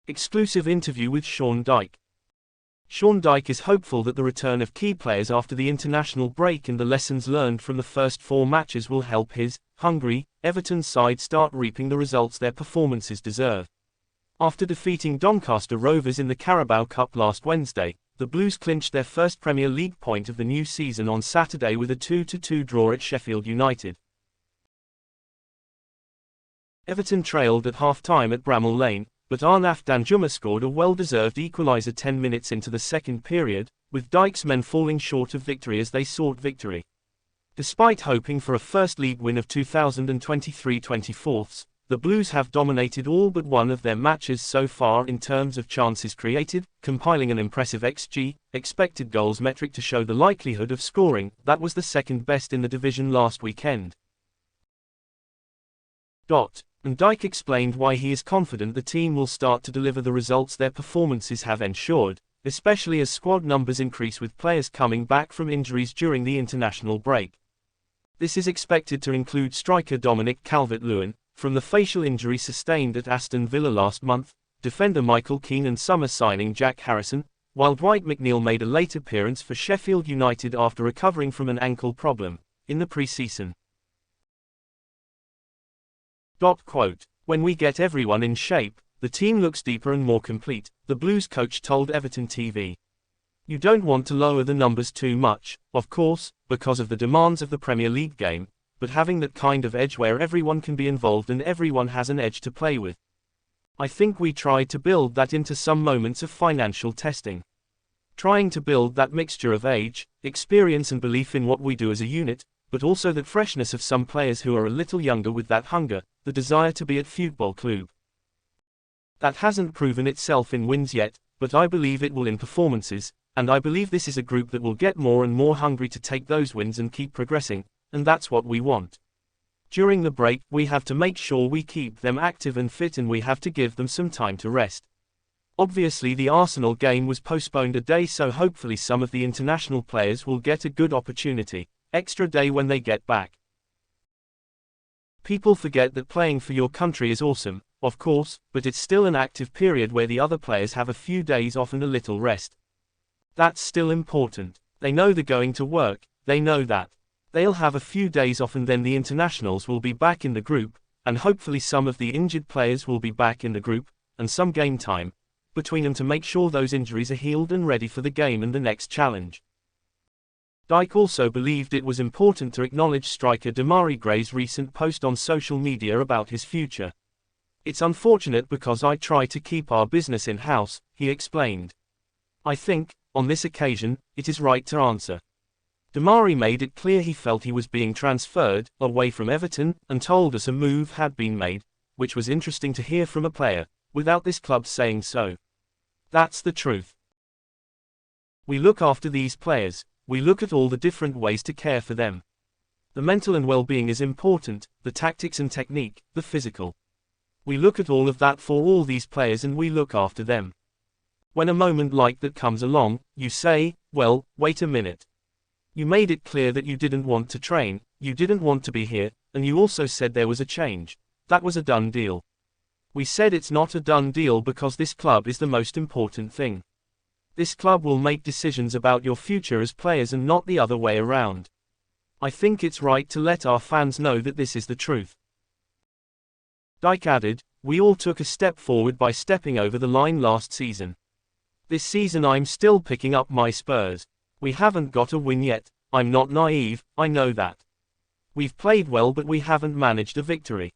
Exclusive interview with Sean Dyche. Sean Dyche is hopeful that the return of key players after the international break and the lessons learned from the first 4 matches will help his, hungry, Everton side start reaping the results their performances deserve. After defeating Doncaster Rovers in the Carabao Cup last Wednesday, the Blues clinched their first Premier League point of the new season on Saturday with a 2-2 draw at Sheffield United. Everton trailed at half-time at Bramall Lane, but Arnaud Danjuma scored a well-deserved equaliser 10 minutes into the second period, with Dyche's men falling short of victory as they sought victory. Despite hoping for a first league win of 2023-24, the Blues have dominated all but one of their matches so far in terms of chances created, compiling an impressive XG, expected goals metric to show the likelihood of scoring that was the second best in the division last weekend. And Dyche explained why he is confident the team will start to deliver the results their performances have ensured, especially as squad numbers increase with players coming back from injuries during the international break. This is expected to include striker Dominic Calvert-Lewin, from the facial injury sustained at Aston Villa last month, defender Michael Keane and summer signing Jack Harrison, while Dwight McNeil made a late appearance for Sheffield United after recovering from an ankle problem in the pre-season. When we get everyone in shape, the team looks deeper and more complete, the Blues coach told Everton TV. You don't want to lower the numbers too much, of course, because of the demands of the Premier League game, but having that kind of edge where everyone can be involved and everyone has an edge to play with. I think we tried to build that into some moments of financial testing. Trying to build that mixture of age, experience and belief in what we do as a unit, but also that freshness of some players who are a little younger with that hunger, the desire to be at Football Club. That hasn't proven itself in wins yet, but I believe it will in performances, and I believe this is a group that will get more and more hungry to take those wins and keep progressing, and that's what we want. During the break, we have to make sure we keep them active and fit and we have to give them some time to rest. Obviously the Arsenal game was postponed a day, so hopefully some of the international players will get a good opportunity, extra day when they get back. People forget that playing for your country is awesome, of course, but it's still an active period where the other players have a few days off and a little rest. That's still important. They know they're going to work, they know that. They'll have a few days off and then the internationals will be back in the group, and hopefully some of the injured players will be back in the group, and some game time between them to make sure those injuries are healed and ready for the game and the next challenge. Dyche also believed it was important to acknowledge striker Demari Gray's recent post on social media about his future. It's unfortunate because I try to keep our business in-house, he explained. I think, on this occasion, it is right to answer. Demari made it clear he felt he was being transferred away from Everton and told us a move had been made, which was interesting to hear from a player, without this club saying so. That's the truth. We look after these players. We look at all the different ways to care for them. The mental and well-being is important, the tactics and technique, the physical. We look at all of that for all these players and we look after them. When a moment like that comes along, you say, well, wait a minute. You made it clear that you didn't want to train, you didn't want to be here, and you also said there was a change. That was a done deal. We said it's not a done deal because this club is the most important thing. This club will make decisions about your future as players and not the other way around. I think it's right to let our fans know that this is the truth. Dyche added, we all took a step forward by stepping over the line last season. This season I'm still picking up my spurs. We haven't got a win yet, I'm not naive, I know that. We've played well but we haven't managed a victory.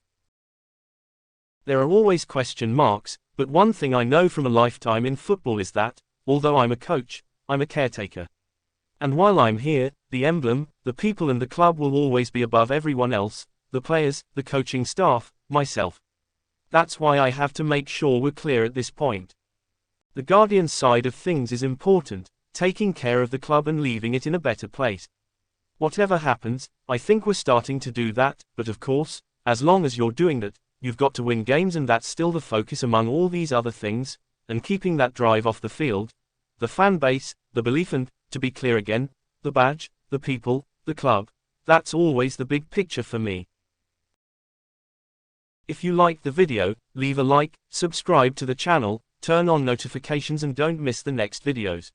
There are always question marks, but one thing I know from a lifetime in football is that, although I'm a coach, I'm a caretaker. And while I'm here, the emblem, the people and the club will always be above everyone else, the players, the coaching staff, myself. That's why I have to make sure we're clear at this point. The guardian side of things is important, taking care of the club and leaving it in a better place. Whatever happens, I think we're starting to do that, but of course, as long as you're doing that, you've got to win games and that's still the focus among all these other things, and keeping that drive off the field. The fan base, the belief and, to be clear again, the badge, the people, the club, that's always the big picture for me. If you liked the video, leave a like, subscribe to the channel, turn on notifications and don't miss the next videos.